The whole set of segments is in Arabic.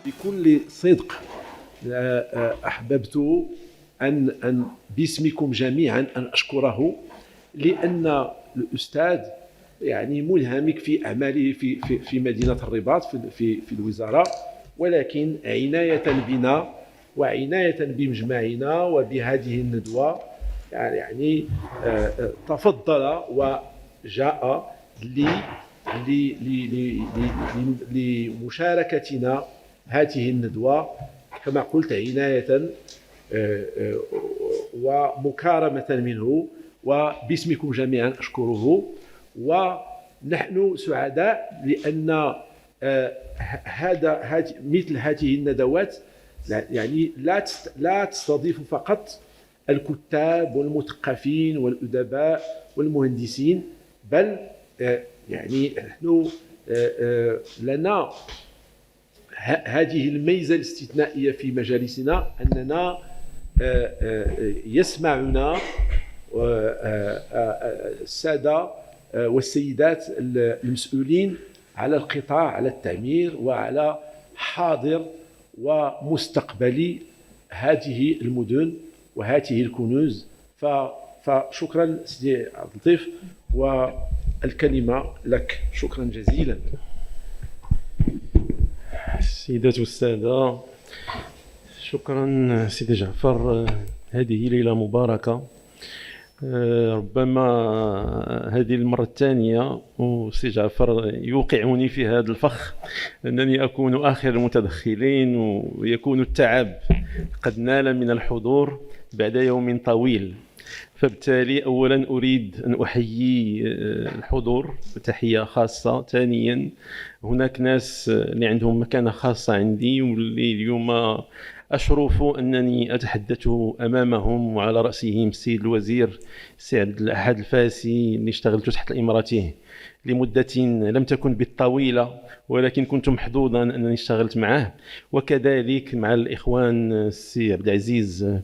بكل صدق أحببت أن باسمكم جميعا أن أشكره، لأن الأستاذ يعني ملهمك في أعماله في مدينة الرباط في الوزارة، ولكن عناية بنا وعناية بمجمعنا وبهذه الندوة يعني تفضل وجاء لمشاركتنا هذه الندوة كما قلت عناية ومكارمة منه، وباسمكم جميعا أشكره. ونحن سعداء لأن مثل هذه الندوات يعني لا تستضيف فقط الكتاب والمثقفين والأدباء والمهندسين، بل يعني نحن لنا هذه الميزة الاستثنائية في مجالسنا أننا يسمعنا السادة والسيدات المسؤولين على القطاع، على التعمير وعلى حاضر ومستقبل هذه المدن وهذه الكنوز. فشكرا سيدي عبد اللطيف، والكلمة لك. شكرا جزيلا. السيدات والسادة، شكرا سيدي جعفر، هذه ليلة مباركة. ربما هذه المرة الثانية وسيدي جعفر يوقعني في هذا الفخ أنني أكون آخر المتدخلين، ويكون التعب قد نال من الحضور بعد يوم طويل. فبالتالي أولا أريد أن أحيي الحضور تحية خاصة. ثانيا هناك ناس اللي عندهم مكانة خاصة عندي واللي اليوم أشرف أنني أتحدث أمامهم، وعلى رأسهم السيد الوزير السي عبد الأحد الفاسي اللي اشتغلت تحت إمارته لمدة لم تكن بالطويلة، ولكن كنت محظوظا أنني اشتغلت معه، وكذلك مع الإخوان السي عبد العزيز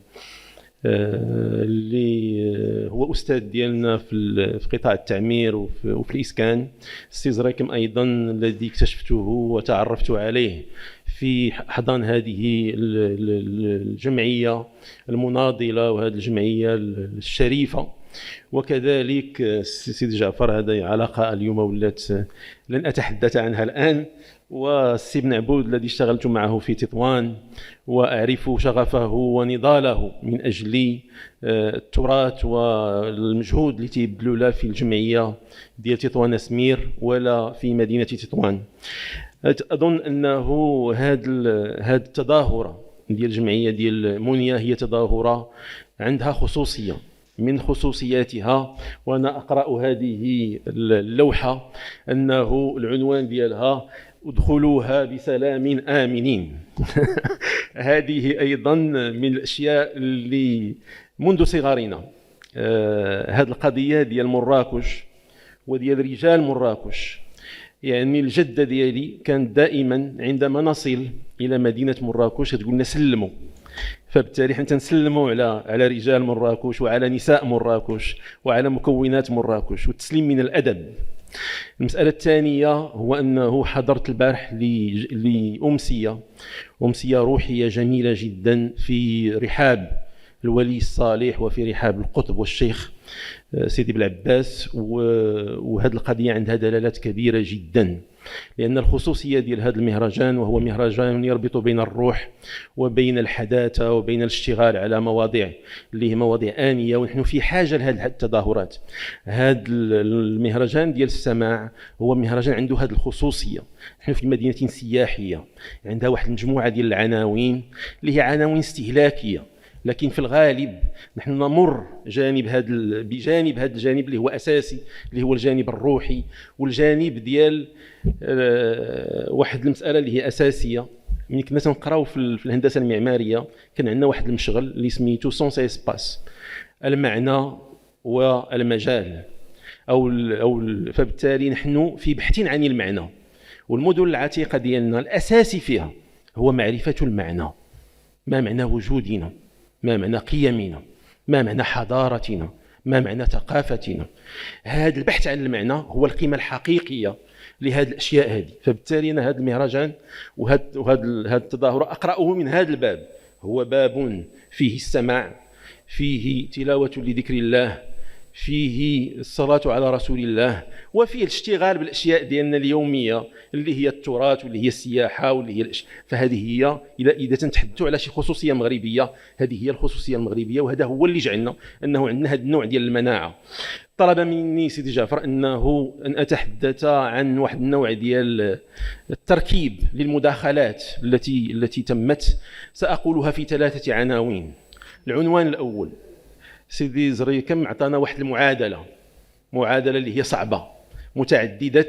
اللي هو أستاذ ديالنا في قطاع التعمير وفي الإسكان، السي زريكم أيضا الذي اكتشفته وتعرفت عليه في حضان هذه الجمعية المناضلة وهذه الجمعية الشريفة. وكذلك سيدي جعفر، هذه علاقة اليوم ولات لن أتحدث عنها الآن، والسي بن عبود الذي اشتغلت معه في تطوان وأعرف شغفه ونضاله من أجل التراث والمجهود اللي تيبذلوا له في الجمعية ديال تطوان سمير ولا في مدينة تطوان. أظن أنه هذه التظاهرة ديال الجمعية ديال منيا هي تظاهرة عندها خصوصية من خصوصياتها، وأنا أقرأ هذه اللوحة أنه العنوان ديالها ادخلوها بسلام آمنين. هذه أيضا من الأشياء اللي منذ صغرنا هذه القضية ديال مراكش وديال رجال مراكش. يعني الجدة ديالي كانت دائما عندما نصل إلى مدينة مراكش تقول لنا سلموا، فبالتالي حتى نسلموا على رجال مراكش وعلى نساء مراكش وعلى مكونات مراكش، والتسليم من الأدب. المسألة الثانية هو أنه حضرت البارح لأمسية روحية جميلة جدا في رحاب الولي الصالح وفي رحاب القطب والشيخ سيدي بالعباس، وهذه القضية عندها دلالات كبيرة جدا، لأن الخصوصية ديال هذا المهرجان وهو مهرجان يربط بين الروح وبين الحداثة وبين الاشتغال على مواضيع اللي هي مواضيع آنية، ونحن في حاجة لهذه التظاهرات. هذا المهرجان ديال السماع هو مهرجان عنده هذه الخصوصية. نحن في مدينة سياحية عندها واحد المجموعة ديال العناوين اللي هي عناوين استهلاكية، لكن في الغالب نحن نمر بجانب هذا الجانب اللي هو أساسي، اللي هو الجانب الروحي والجانب ديال واحد المسألة اللي هي أساسية. ملي كنا تنقراو في الهندسة المعمارية كان عندنا واحد المشغل اللي سميتو سونس اسباس، المعنى والمجال فبالتالي نحن في بحث عن المعنى، والمدن العتيقة ديالنا الأساسي فيها هو معرفة المعنى. ما معنى وجودنا؟ ما معنى قيمنا؟ ما معنى حضارتنا؟ ما معنى ثقافتنا؟ هذا البحث عن المعنى هو القيمة الحقيقية لهذه الاشياء هذه. فبالتالي انا هذا المهرجان وهذا التظاهر اقراه من هذا الباب، هو باب فيه السماع، فيه تلاوه لذكر الله، فيه الصلاة على رسول الله، وفيه الاشتغال بالأشياء ديالنا اليومية اللي هي التراث واللي هي السياحة واللي هي فهذه هي إذا تنتحدثوا على شي خصوصية مغربية، هذه هي الخصوصية المغربية، وهذا هو اللي جعلنا أنه عندنا هذا النوع ديال المناعة. طلب مني سيدي جعفر أن أتحدث عن واحد النوع ديال التركيب للمداخلات التي تمت، سأقولها في 3 عناوين. العنوان الأول، سيدي زريكم عطانا واحد المعادله اللي هي صعبه متعدده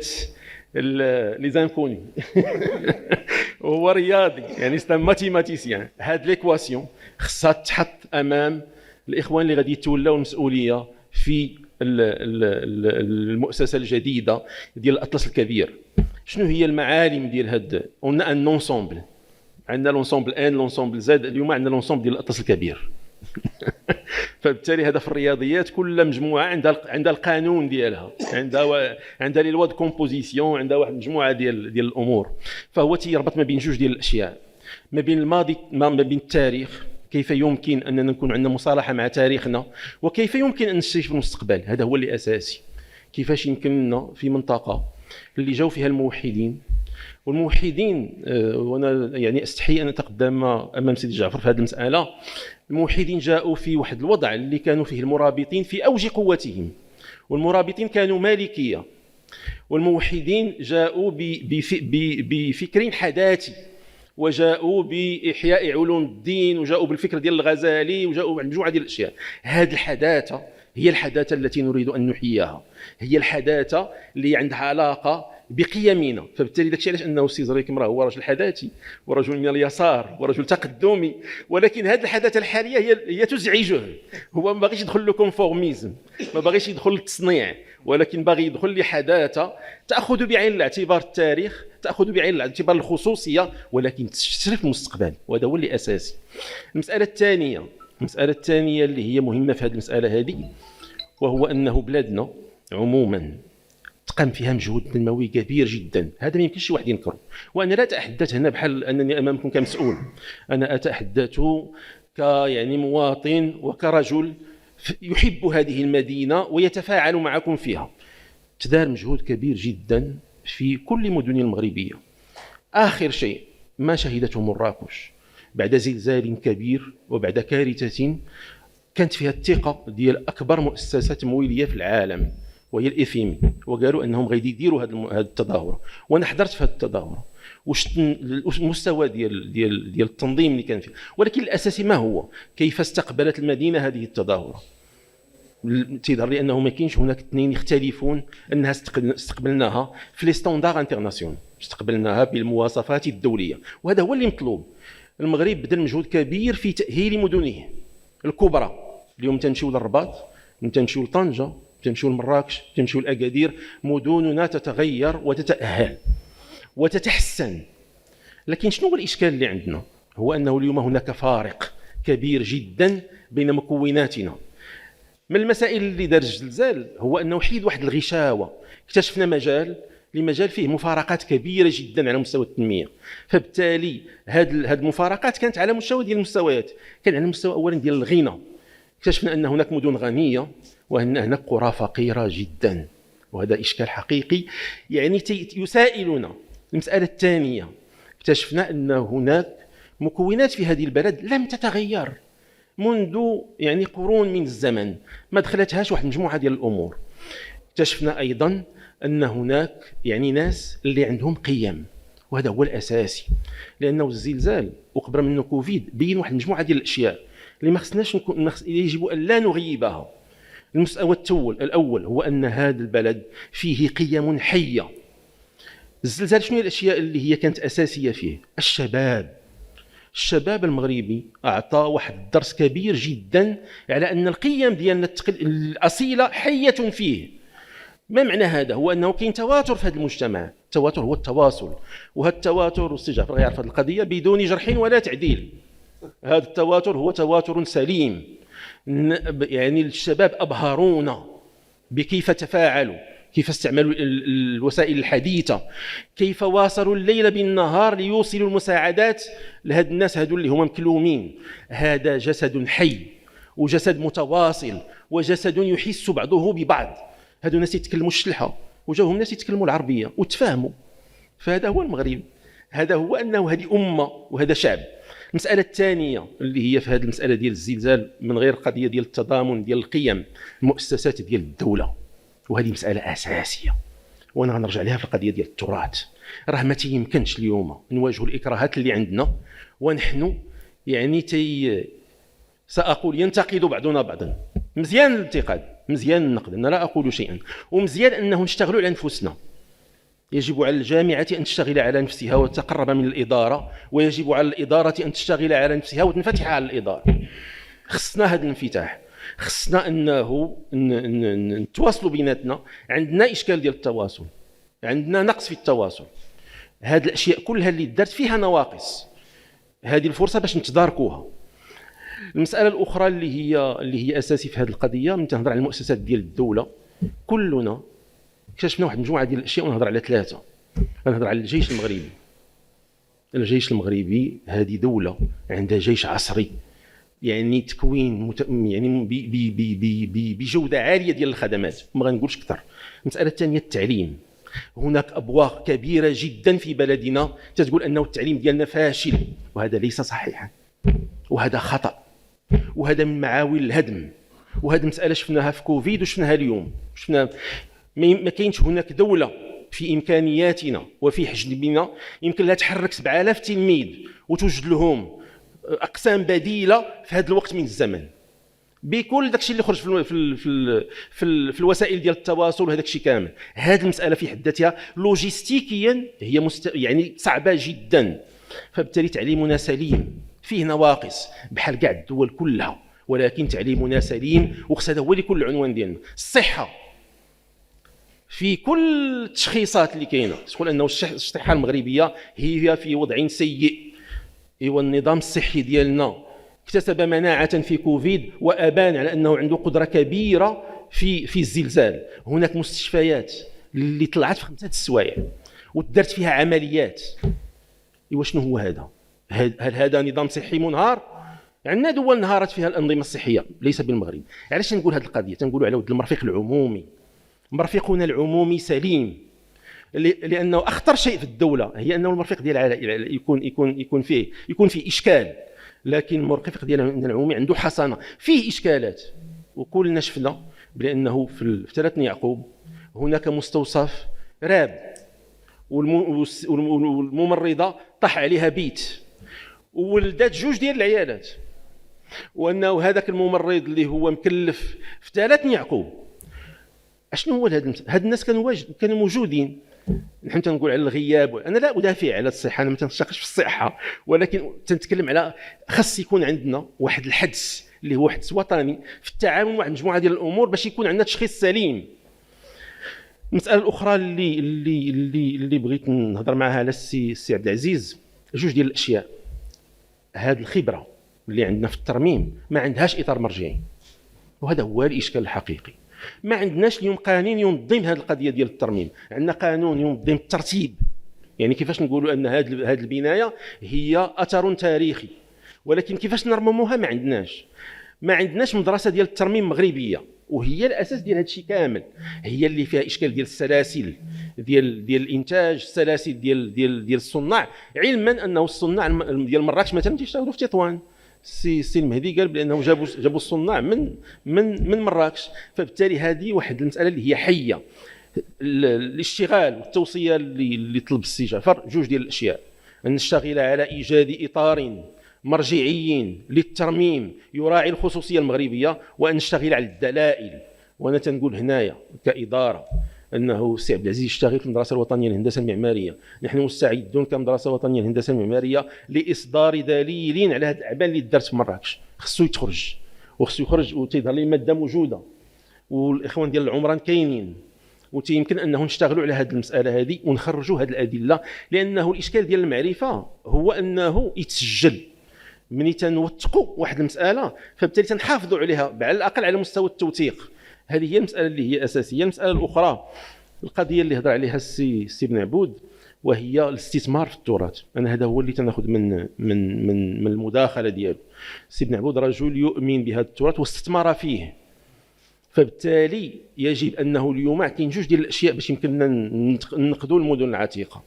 لي زانكوني هو رياضي يعني سي ماتيماتيسيان. هاد ليكواسيون خصها تحط امام الاخوان اللي غادي يتولاو المسؤوليه في المؤسسه الجديده ديال الاطلس الكبير. شنو هي المعالم ديال هاد قلنا ان اونسومبل، عندنا لونسومبل ان لونسومبل زاد، اليوم عندنا لونسومبل ديال الاطلس الكبير. فبالتالي هذا في الرياضيات كل مجموعه عندها القانون ديالها، عندها لي لوا دو كومبوزيسيون، عندها واحد المجموعه ديال الامور. فهو تيربط ما بين جوج ديال الاشياء، ما بين الماضي، ما بين التاريخ، كيف يمكن اننا نكون عندنا مصالحه مع تاريخنا، وكيف يمكن ان نشتري في المستقبل. هذا هو اللي اساسي. كيفاش يمكن لنا في منطقه اللي جاوا فيها الموحدين، والموحدين وانا يعني استحي ان اتقدم امام سيدي جعفر في هذه المساله، الموحدين جاءوا في واحد الوضع اللي كانوا فيه المرابطين في اوج قوتهم، والمرابطين كانوا مالكيه، والموحدين جاءوا بفكر حداثي، وجاءوا باحياء علوم الدين، وجاءوا بالفكر ديال الغزالي، وجاءوا بمجموعه ديال الاشياء. هذه الحداثه هي الحداثه التي نريد ان نحييها، هي الحداثه اللي عندها علاقه بقيمنا. فبالتالي داكشي علاش انه السي زريكم راه هو رجل حداثي ورجل من اليسار ورجل تقدمي، ولكن هذه الحداثه الحاليه هي تزعجه. هو ما باغيش يدخل له كونفورميزم، ما باغيش يدخل للتصنيع، ولكن باغي يدخل لحداثه تاخذ بعين الاعتبار التاريخ، تاخذ بعين الاعتبار الخصوصيه، ولكن تشرف المستقبل، وهذا هو اللي اساسي. المساله الثانيه اللي هي مهمه في هذه المساله هذه، وهو انه بلادنا عموما تقام فيها مجهود تنموي كبير جدا، هذا ما يمكنش واحد ينكره. وانا لا اتحدث هنا بحال انني امامكم كمسؤول، انا اتحدث يعني مواطن وكرجل يحب هذه المدينه ويتفاعل معكم فيها. تدار مجهود كبير جدا في كل مدن المغربيه. اخر شيء ما شهدته مراكش بعد زلزال كبير وبعد كارثه كانت فيها الثقه ديال اكبر مؤسسه تمويليه في العالم وهي الإفيمي، وقالوا انهم غادي يديروا هذا التظاهر، وانا حضرت في هذا التظاهر وشفت المستوى ديال التنظيم اللي كان فيه. ولكن الاساسي ما هو؟ كيف استقبلت المدينه هذه التظاهره؟ تيظهر لي انه ما كاينش هناك اثنين يختلفون انها استقبلناها في لي ستاندار انترناسيونال، استقبلناها بالمواصفات الدوليه، وهذا هو اللي مطلوب. المغرب بذل مجهود كبير في تاهيل مدنه الكبرى. اليوم تنمشيو للرباط، تنمشيو لطنجه، تمشيو لمراكش، تمشيو لاكادير، مدننا تتغير وتتأهل وتتحسن. لكن شنو هو الاشكال اللي عندنا؟ هو انه اليوم هناك فارق كبير جدا بين مكوناتنا. من المسائل اللي دار الزلزال هو انه حيد واحد الغشاوه، اكتشفنا مجال فيه مفارقات كبيره جدا على مستوى التنميه. فبالتالي هذه المفارقات كانت على مستوى ديال المستويات، كان على المستوى اولا ديال الغنى، اكتشفنا ان هناك مدن غنيه وأن هناك قرى فقيرة جدا، وهذا إشكال حقيقي يعني يسائلنا. المسألة الثانية، اكتشفنا أن هناك مكونات في هذه البلد لم تتغير منذ يعني قرون من الزمن، ما دخلتهاش واحد مجموعة ديال الأمور. اكتشفنا أيضا أن هناك يعني ناس اللي عندهم قيم، وهذا هو الأساسي، لأنه الزلزال وقبل منه كوفيد بين واحد مجموعة ديال الأشياء اللي ما خصناش يجب أن لا نغيبها. المستوى الأول هو أن هذا البلد فيه قيم حية. الزلزال شنو هي الأشياء اللي هي كانت أساسية فيه؟ الشباب المغربي أعطى واحد الدرس كبير جدا على أن القيم ديالنا الأصيلة حية فيه. ما معنى هذا؟ هو أنه كاين تواتر في هذا المجتمع. التواتر هو التواصل، وهذا التواتر والسي جعفر غيعرف هذه القضية بدون جرح ولا تعديل. هذا التواتر هو تواتر سليم، يعني الشباب أبهرونا بكيف تفاعلوا كيف استعملوا الوسائل الحديثة، كيف واصلوا الليل بالنهار ليوصلوا المساعدات لهاد الناس هادو اللي هما مكلومين. هذا جسد حي وجسد متواصل وجسد يحس بعضه ببعض. هادو ناس يتكلموا الشلحة وجاهم ناس يتكلموا العربية وتفاهموا. فهذا هو المغرب، هذا هو أنه هذه أمة وهذا شعب. المسألة الثانية اللي هي في هذه المسألة ديال الزلزال من غير قضية ديال التضامن ديال القيم، المؤسسات ديال الدولة، وهذه مسألة أساسية. وأنا غنرجع لها في القضية ديال التراث. راه ما تيمكنش اليوم نواجهوا الإكراهات اللي عندنا ونحن يعني سأقول ينتقد بعضنا بعضا. مزيان الانتقاد، مزيان النقد، أنا لا أقول شيئا، ومزيان أنه نشتغلوا على أنفسنا. يجب على الجامعة أن تشتغل على نفسها وتقرب من الإدارة، ويجب على الإدارة أن تشتغل على نفسها وتنفتح على الإدارة. خصنا هذا الانفتاح، خصنا أنه نتواصلوا بيناتنا. عندنا إشكال ديال التواصل، عندنا نقص في التواصل. هذه الأشياء كلها اللي درت فيها نواقص، هذه الفرصة باش نتداركوها. المسألة الأخرى اللي هي أساسي في هذه القضية، من تهضر على المؤسسات ديال الدولة، كلنا اكتشفنا واحد المجموعة ديال الأشياء، ونهضر على ثلاثة. نهضر على الجيش المغربي. الجيش المغربي هذه دولة عندها جيش عصري، يعني تكوين يعني بجودة عالية ديال الخدمات، ما غنقولش أكثر. المسألة الثانية التعليم. هناك أبواق كبيرة جدا في بلدنا تقول أنه التعليم ديالنا فاشل، وهذا ليس صحيحا، وهذا خطأ، وهذا من معاول الهدم. وهذه مسألة شفناها في كوفيد وشفناها اليوم. شفنا ما كاينش هناك دولة في إمكانياتنا وفي حجمنا يمكن لها تحرك 7000 تلميذ وتوجد لهم أقسام بديلة في هذا الوقت من الزمن، بكل داكشي اللي خرج في الوسائل ديال التواصل وهذاك الشيء كامل. هذه المسألة في حد ذاتها لوجستيكيا هي يعني صعبة جدا. فبالتالي تعليمنا سليم، فيه نواقص بحال كاع الدول كلها، ولكن تعليمنا سليم، وخص هذا هو اللي يكون العنوان ديالنا. الصحة في كل التشخيصات اللي كاينه تقول انه الصحه المغربيه هي في وضع سيء. ايوا النظام الصحي ديالنا اكتسب مناعه في كوفيد وابان على انه عنده قدره كبيره في الزلزال. هناك مستشفيات اللي طلعت في 5 السوايع ودرت فيها عمليات. ايوا شنو هو هذا؟ هل هذا نظام صحي منهار؟ عندنا دول انهارت فيها الانظمه الصحيه، ليس بالمغرب. علاش نقول هذه القضيه؟ تنقولوا على ود المرفق العمومي. مرفقنا العمومي سليم، لانه اخطر شيء في الدوله هي انه المرفق ديال العائله يكون فيه اشكال، لكن المرفق ديالنا العمومي عنده حصانه. فيه اشكالات، وكلنا شفنا بانه في 3 يعقوب هناك مستوصف راب، والممرضه طاح عليها بيت وولدات 2 ديال العيالات، وانه هذاك الممرض اللي هو مكلف في 3 يعقوب. اشنو هو هاد الناس كانوا موجودين. نحن تنقول على الغياب، انا لا ادافع على الصحه، انا ما تنشقش في الصحه، ولكن تنتكلم على خاص يكون عندنا واحد الحدس اللي هو حدس وطني في التعامل مع مجموعه ديال الامور باش يكون عندنا تشخيص سليم. المساله الاخرى اللي بغيت نهضر معها على السي عبد العزيز، 2 ديال الاشياء. هذه الخبره اللي عندنا في الترميم ما عندهاش اطار مرجعي، وهذا هو الاشكال الحقيقي. ما عندناش اليوم قانون ينظم هذه القضيه ديال الترميم. عندنا قانون ينظم الترتيب، يعني كيفاش نقولوا ان هذه البنايه هي اثر تاريخي، ولكن كيفاش نرمموها ما عندناش مدرسه ديال الترميم مغربيه، وهي الاساس ديال هذا الشيء كامل. هي اللي فيها اشكال ديال السلاسل ديال الانتاج، السلاسل ديال الصناع، علما انه الصناع ديال مراكش مثلا تيشتغلوا في تطوان. السي المهدي قال بانه جابوا الصناع من مراكش. فبالتالي هذه واحد المساله اللي هي حيه. الاشتغال والتوصيه اللي طلب السي جعفر 2 ديال الاشياء: ان نشتغل على ايجاد اطار مرجعي للترميم يراعي الخصوصيه المغربيه، وان نشتغل على الدلائل. وانا تنقول هنايا كاداره انه السي عبد العزيز يشتغل في المدرسه الوطنيه للهندسه المعماريه. نحن مستعدون كمدرسه وطنيه للهندسه المعماريه لاصدار دليل على هذه الاعمال اللي دارت في مراكش. خصو يخرج وتظهر لي الماده موجوده، والاخوان ديال العمران كاينين، ويمكن انه نشتغلوا على هذه المساله هذه ونخرجوا هذه الادله. لانه الاشكال ديال المعرفه هو انه يتسجل مني تنوثقوا واحد المساله، فبالتالي تنحافظوا عليها على الاقل على مستوى التوثيق. هذه هي المساله اللي هي اساسيه. المساله الاخرى القضيه اللي هضر عليها السي بن عبود وهي الاستثمار في التراث. انا هذا هو اللي تناخذ من المداخله ديالو. السي بن عبود رجل يؤمن بهذا التراث واستثمر فيه، فبالتالي يجب انه اليوم كاين جوج ديال الاشياء باش يمكننا ننقذوا المدن العتيقه.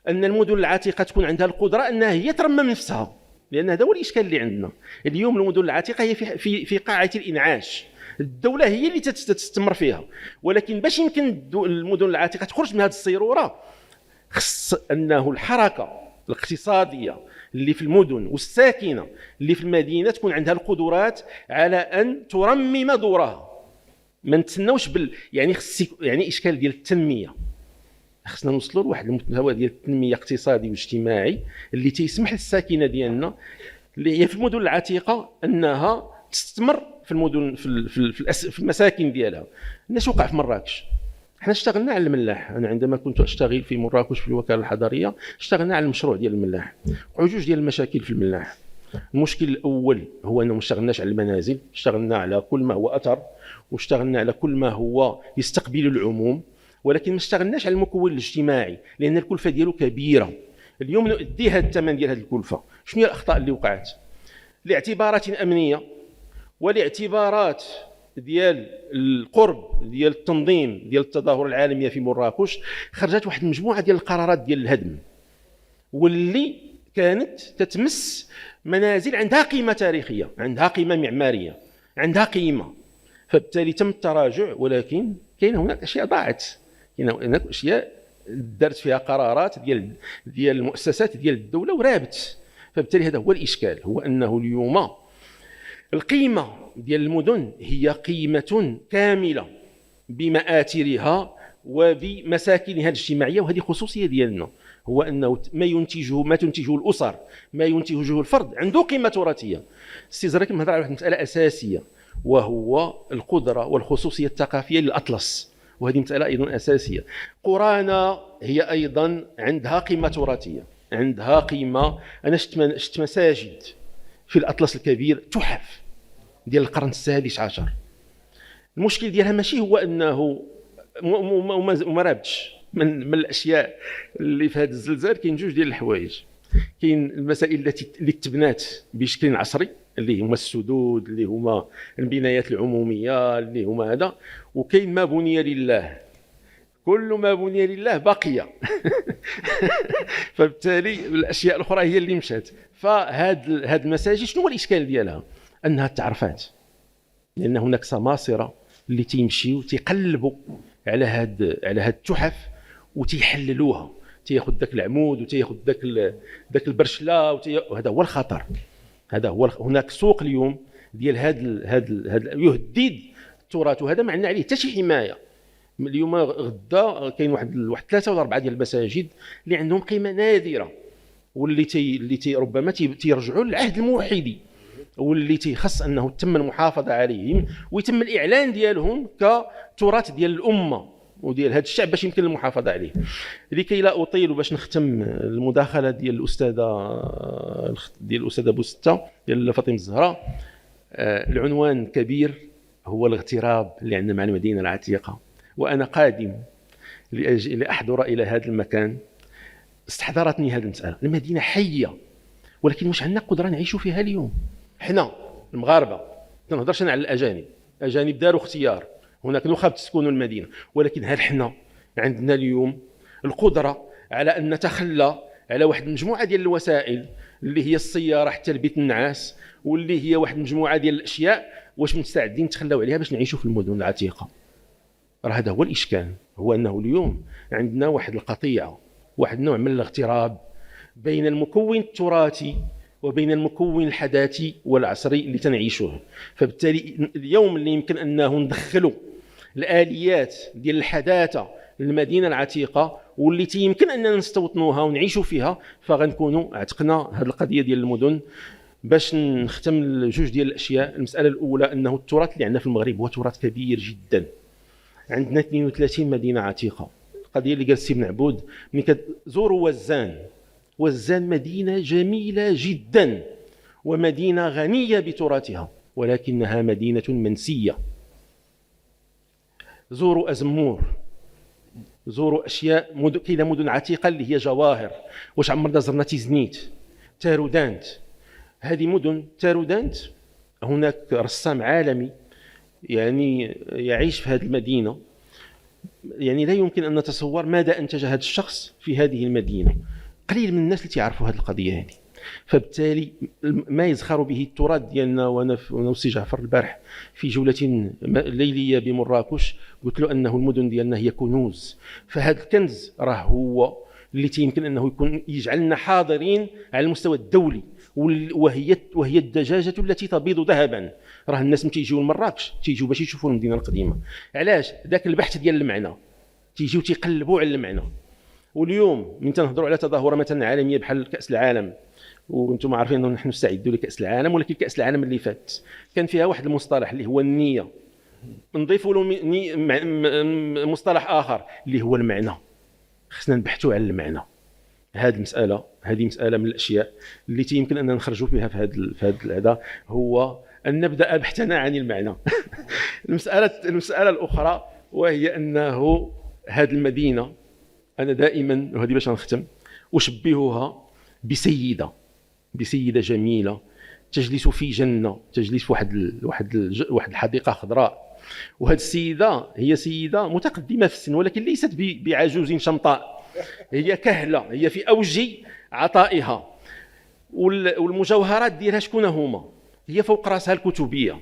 ان المدن العتيقه تكون عندها القدره انها هي ترمم نفسها، لان هذا هو الاشكال اللي عندنا اليوم. المدن العتيقه هي في قاعه الانعاش، الدوله هي اللي تستثمر فيها، ولكن باش يمكن المدن العتيقه تخرج من هذه الصيروره خص انه الحركه الاقتصاديه اللي في المدن والساكنه اللي في المدينه تكون عندها القدرات على ان ترمم دورها. ما نتسناوش يعني يعني اشكال ديال التنميه، خصنا نوصلوا لواحد المستوى ديال التنميه اقتصادي واجتماعي اللي تيسمح للساكنه ديالنا اللي هي في المدن العتيقه انها تستثمر في المدن في المساكن ديالها. الناس وقع في مراكش، احنا اشتغلنا على الملاح. انا عندما كنت اشتغل في مراكش في الوكاله الحضريه اشتغلنا على المشروع ديال الملاح. وقعوا جوج ديال المشاكل في الملاح. المشكل الاول هو انه ما اشتغلناش على المنازل، اشتغلنا على كل ما هو اثر واشتغلنا على كل ما هو يستقبل العموم، ولكن ما اشتغلناش على المكون الاجتماعي لان الكلفه ديالو كبيره. اليوم نؤدي هذا الثمن ديال هذه الكلفه. شنو هي الاخطاء اللي وقعت؟ لاعتبارات امنيه ولاعتبارات ديال القرب ديال التنظيم ديال التظاهر العالميه في مراكش، خرجت واحد المجموعه ديال القرارات ديال الهدم واللي كانت تتمس منازل عندها قيمه تاريخيه، عندها قيمه معماريه، عندها قيمه. فبالتالي تم التراجع، ولكن كاين هناك اشياء ضاعت، كاين هناك اشياء دارت فيها قرارات ديال المؤسسات ديال الدوله ورابت. فبالتالي هذا هو الاشكال، هو انه اليوم القيمه ديال المدن هي قيمه كامله بمآثرها وبمساكنها الاجتماعيه، وهذه خصوصيه ديالنا. هو انه ما تنتجه الاسر، ما ينتجه الفرد عنده قيمه تراثيه. السي زركي مهضر على واحد المساله اساسيه وهو القدره والخصوصيه الثقافيه للاطلس، وهذه مساله ايضا اساسيه. قرانا هي ايضا عندها قيمه تراثيه، عندها قيمه. انا شفت مساجد في الاطلس الكبير تحف ديال القرن السادس عشر. المشكل ديالها ماشي هو انه وما رابطش من الاشياء اللي في هذا الزلزال. كاين جوج ديال الحوايج. كاين المسائل اللي تبنات بشكل عصري اللي هما السدود، اللي هما البنايات العموميه، اللي هما هذا، وكاين ما بني لله. كل ما بني لله بقي فبالتالي الاشياء الاخرى هي اللي مشات. فهاد المساجد شنو هو الاشكال ديالها؟ انها تعرفات، لان هناك سماسره اللي تيمشيو تيقلبوا على هاد التحف وتيحللوها، تياخذ داك العمود وتياخذ داك البرشله وهذا هو الخطر. هذا هو هناك سوق اليوم ديال هاد يهدد التراث، وهذا ما عندنا عليه حتى شي حمايه. اليوم غدا كاين واحد 3 ولا 4 ديال المساجد اللي عندهم قيمه نادره، واللي ربما تيرجعوا للعهد الموحدي، واللي تيخص انه تم المحافظه عليهم ويتم الاعلان ديالهم كتراث ديال الامه وديال هذا الشعب باش يمكن المحافظه عليه. لكي لا اطيل وباش نختم المداخله ديال الاستاذه بوسته ديال فاطمه الزهراء، العنوان كبير هو الاغتراب اللي عندنا مع المدينه العتيقه. وانا قادم لاحضر الى هذا المكان استحضرتني هذه المساله. المدينه حيه، ولكن واش عندنا قدره نعيشوا فيها اليوم؟ حنا المغاربه ما نهضرش على الاجانب داروا اختيار، هناك نخب تسكنوا المدينه، ولكن هل حنا عندنا اليوم القدره على ان نتخلى على واحد المجموعه ديال الوسائل اللي هي السياره حتى البيت النعاس، واللي هي واحد المجموعه ديال الاشياء، واش مستعدين نتخلاو عليها باش نعيشوا في المدن العتيقه؟ راه هذا هو الاشكال، هو انه اليوم عندنا واحد القطيعه، واحد نوع من الاغتراب بين المكون التراثي وبين المكون الحداثي والعصري اللي تنعيشوه. فبالتالي اليوم اللي يمكن انه ندخلوا الاليات ديال الحداثه للمدينه العتيقه واللي يمكن اننا نستوطنوها ونعيشوا فيها، فغنكونوا عتقنا هذه القضيه ديال المدن. باش نختم جوج ديال الاشياء. المساله الاولى انه التراث اللي عندنا في المغرب هو تراث كبير جدا. عندنا 32 مدينه عتيقه. القضيه اللي قال السي بن عبود ملي كتزوروا وزان مدينه جميله جدا ومدينه غنيه بتراثها، ولكنها مدينه منسيه. زوروا أزمور، زوروا اشياء كاينه مدن عتيقه اللي هي جواهر. واش عمرنا زرنا تيزنيت، تارودانت؟ هذه مدن تارودانت هناك رسام عالمي يعني يعيش في هذه المدينه، يعني لا يمكن ان نتصور ماذا انتج هذا الشخص في هذه المدينه. قليل من الناس اللي تعرفوا هذه القضيه هذه. فبالتالي ما يزخر به التراث ديالنا. وانا وسي جعفر البارح في جوله ليليه بمراكش قلت له انه المدن ديالنا هي كنوز. فهذا الكنز راه هو اللي يمكن انه يكون يجعلنا حاضرين على المستوى الدولي، وهي الدجاجه التي تبيض ذهبا. راه الناس ملي تيجيو لمراكش تيجيو باش يشوفوا المدينه القديمه. علاش؟ ذاك البحث ديال المعنى، تيجيو تيقلبوا على المعنى. واليوم من تنهضروا على تظاهره مثلا عالميه بحال كاس العالم، وانتم عارفين انه نحن نستعدوا لكاس العالم، ولكن كاس العالم اللي فات كان فيها واحد المصطلح اللي هو النيه، نضيفوا له مصطلح اخر اللي هو المعنى. خصنا نبحثوا على المعنى. هذه مساله من الاشياء اللي يمكن ان نخرجوا فيها في هذا هو ان نبدا بحثنا عن المعنى. المساله الاخرى وهي انه هذه المدينه انا دائما، وهذه باش نختم، اشبهها بسيده جميله تجلس في جنه، تجلس في واحد الحديقه خضراء. وهذه السيده هي سيده متقدمه في السن، ولكن ليست بعجوز شمطاء، هي كهله، هي في اوج عطائها. والمجوهرات ديالها شكون هما؟ هي فوق راسها الكتبيه،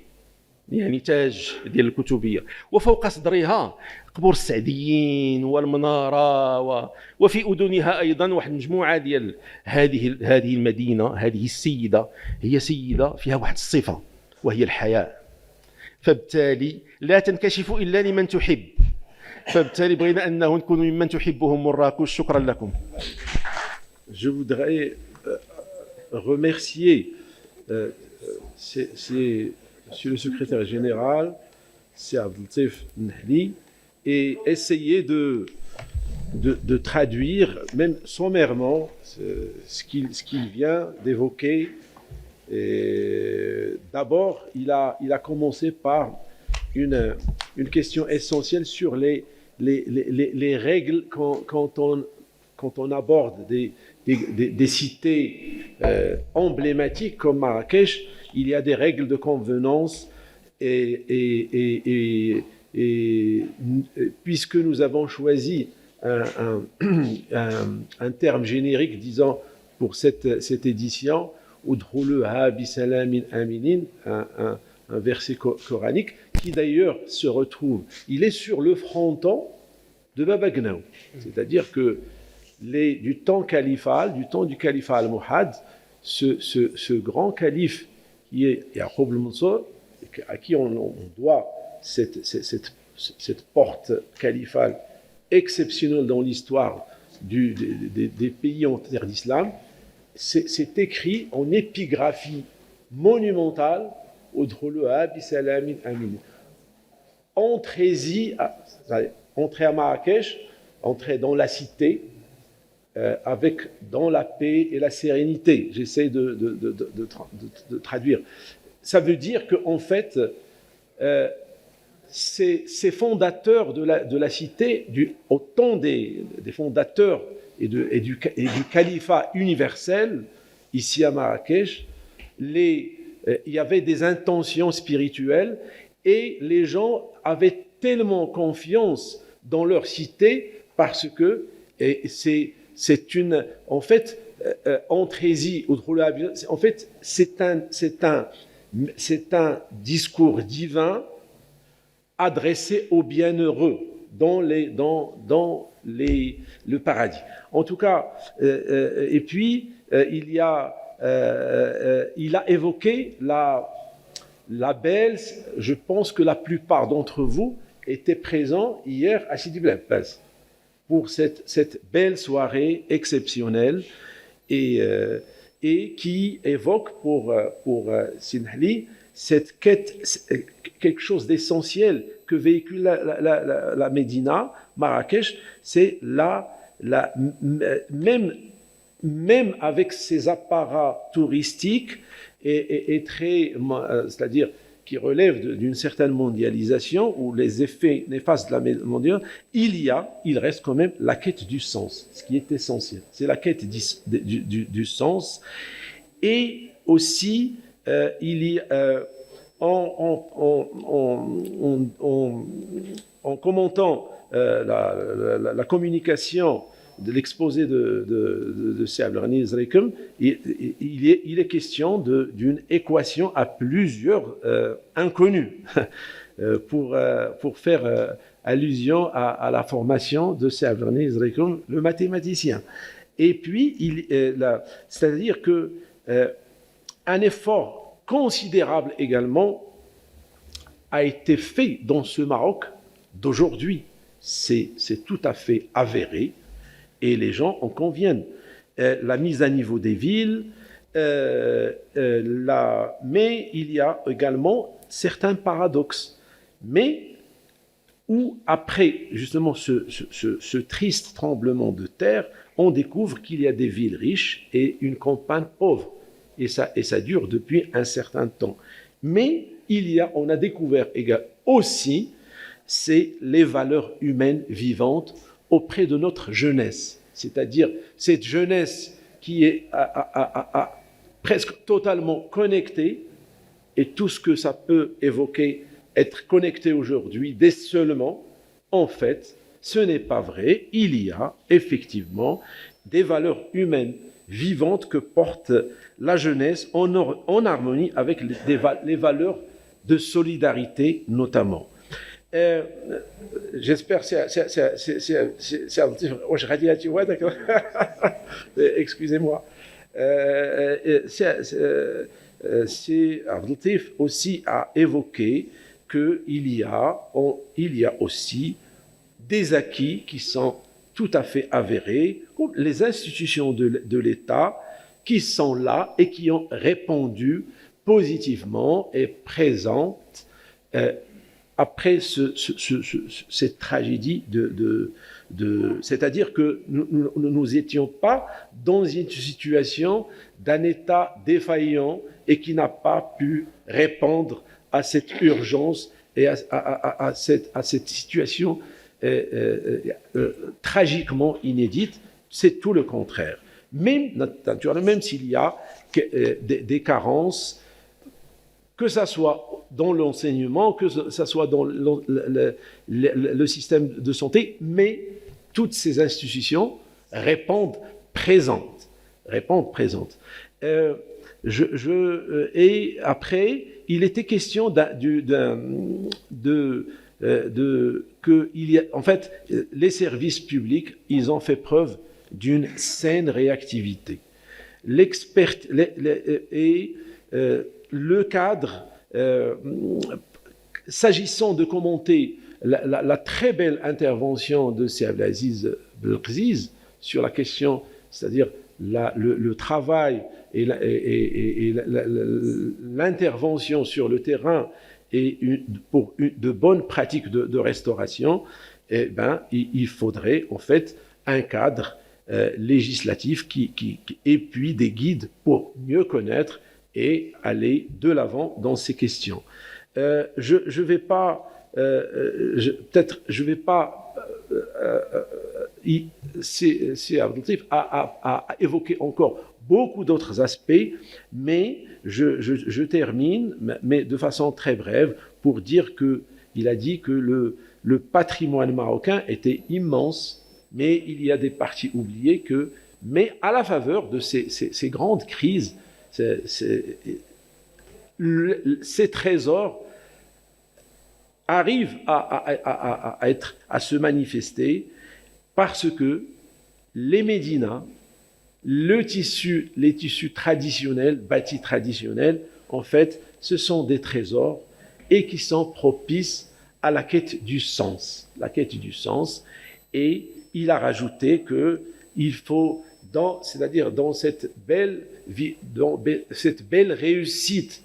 يعني تاج ديال الكتبيه، وفوق صدرها قبور السعديين والمناره وفي اذنها ايضا واحد المجموعه ديال هذه المدينه. هذه السيده هي سيده فيها واحد الصفه وهي الحياء. فبالتالي لا تنكشف الا لمن تحب. فبالتالي بغينا انه نكون ممن تحبهم مراكش. شكرا لكم. Je voudrais remercier Monsieur le secrétaire général, c'est Abdeltif Nahli, et essayer de traduire, même sommairement, ce qu'il vient d'évoquer. D'abord, il a commencé par une question essentielle sur les règles quand on aborde des cités emblématiques comme Marrakech. Il y a des règles de convenance et puisque nous avons choisi un terme générique disant pour cette édition Udkhuluha bisalamin aminin, un verset coranique qui d'ailleurs se retrouve, il est sur le fronton de Baba Gnaou, c'est-à-dire que du temps du califat al-Muhad, ce grand calife qui est Yaqub al-Mansur, à qui on doit cette porte califale exceptionnelle dans l'histoire des pays en terre d'islam, c'est écrit en épigraphie monumentale Udkhuluha bisalamin amin. Entrez à Marrakech, entrez dans la cité avec dans la paix et la sérénité. J'essaie de traduire. Ça veut dire qu'en fait, ces fondateurs de la cité, au temps des fondateurs et du califat universel, ici à Marrakech, il y avait des intentions spirituelles et les gens avaient tellement confiance dans leur cité parce que c'est une, en fait, entrez-y, en fait, c'est un discours divin adressé aux bienheureux dans le paradis. En tout cas, et puis il a évoqué la belle. Je pense que la plupart d'entre vous étaient présents hier à Sidi Bel Abbas pour cette belle soirée exceptionnelle et qui évoque pour Sinhli cette quête, quelque chose d'essentiel que véhicule la Médina, Marrakech, c'est même avec ses apparats touristiques et très, c'est-à-dire qui relève d'une certaine mondialisation ou les effets néfastes de la mondialisation, il reste quand même la quête du sens, ce qui est essentiel. C'est la quête du sens. Et aussi, il y a, en commentant la communication de l'exposé de Sir Abdul-Ghani Zreikem, il est question d'une équation à plusieurs inconnues pour faire allusion à la formation de Sir Abdul-Ghani Zreikem, le mathématicien. Et puis, c'est-à-dire que un effort considérable également a été fait dans ce Maroc d'aujourd'hui. C'est tout à fait avéré. Et les gens en conviennent. La mise à niveau des villes, mais il y a également certains paradoxes. Mais où, après justement ce triste tremblement de terre, on découvre qu'il y a des villes riches et une campagne pauvre. Et ça dure depuis un certain temps. Mais on a découvert aussi, c'est les valeurs humaines vivantes auprès de notre jeunesse, c'est-à-dire cette jeunesse qui est presque totalement connectée, et tout ce que ça peut évoquer, être connecté aujourd'hui, décelement, en fait, ce n'est pas vrai. Il y a effectivement des valeurs humaines vivantes que porte la jeunesse en harmonie avec les valeurs de solidarité notamment. J'espère excusez-moi. C'est Abdelatif aussi a évoqué qu'il y a aussi des acquis qui sont tout à fait avérés, comme les institutions de l'État qui sont là et qui ont répondu positivement et présentes après cette tragédie c'est-à-dire que nous n'étions pas dans une situation d'un État défaillant et qui n'a pas pu répondre à cette urgence et à cette situation tragiquement inédite. C'est tout le contraire. Naturellement, même s'il y a des carences, que ça soit dans l'enseignement, que ça soit dans le système de santé, mais toutes ces institutions répondent présentes. Et après, il était question en fait, les services publics, ils ont fait preuve d'une saine réactivité. Le cadre, s'agissant de commenter la très belle intervention de Sir Abdelaziz Belkziz sur la question, c'est-à-dire le travail et l'intervention sur le terrain et pour de bonnes pratiques de restauration, il faudrait en fait un cadre législatif et puis des guides pour mieux connaître et aller de l'avant dans ces questions. Je vais pas c'est Abdelatif a évoqué encore beaucoup d'autres aspects, mais je termine, mais de façon très brève, pour dire qu'il a dit que le patrimoine marocain était immense, mais il y a des parties oubliées mais à la faveur de ces grandes crises, ces trésors arrivent à se manifester parce que les médinas, les tissus traditionnels, bâtis traditionnels, en fait, ce sont des trésors et qui sont propices à la quête du sens. Et il a rajouté qu'il faut, c'est-à-dire dans cette belle réussite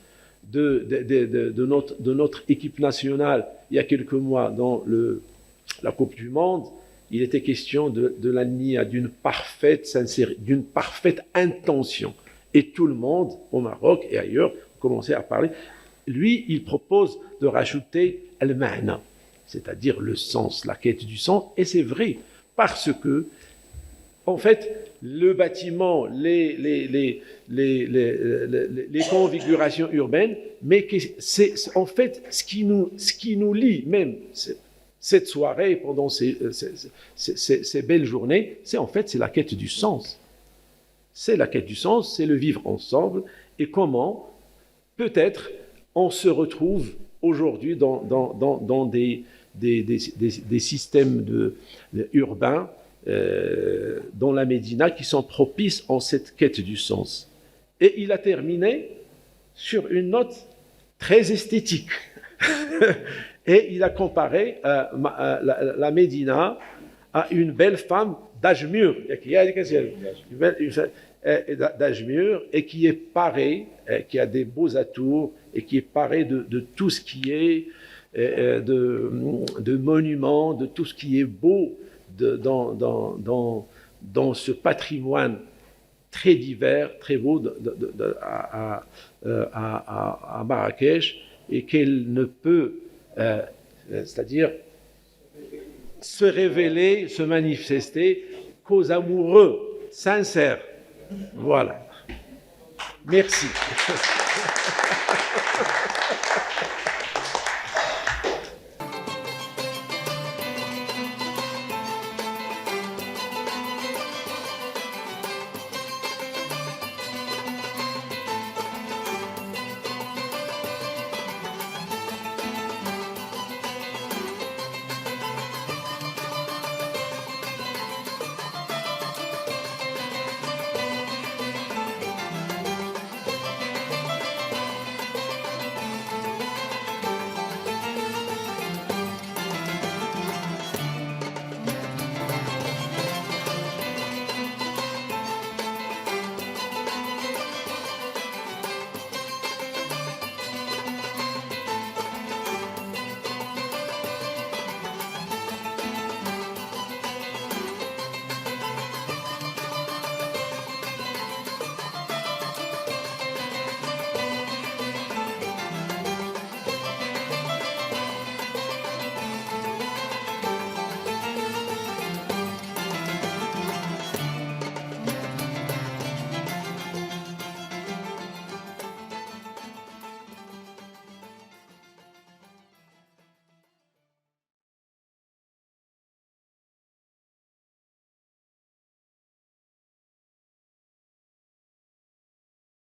de notre équipe nationale il y a quelques mois dans la Coupe du Monde, il était question de l'ANIA, d'une parfaite sincérité, d'une parfaite intention. Et tout le monde, au Maroc et ailleurs, commençait à parler Lui, il propose de rajouter al-ma'na, c'est-à-dire le sens, la quête du sens. Et c'est vrai, parce que, en fait, le bâtiment, les configurations urbaines, mais c'est en fait ce qui nous lie, même cette soirée, pendant ces belles journées, c'est la quête du sens. C'est la quête du sens, c'est le vivre ensemble, et comment, peut-être, on se retrouve aujourd'hui dans des systèmes urbains, dans la Médina, qui sont propices en cette quête du sens. Et il a terminé sur une note très esthétique. Et il a comparé la Médina à une belle femme d'âge mûr, d'âge mûr, et qui est parée, qui a des beaux atours, et qui est parée de tout ce qui est de monuments, de tout ce qui est beau dans ce patrimoine très divers, très beau à Marrakech, et qu'elle ne peut, c'est-à-dire se révéler, se manifester qu'aux amoureux sincères. Voilà. Merci.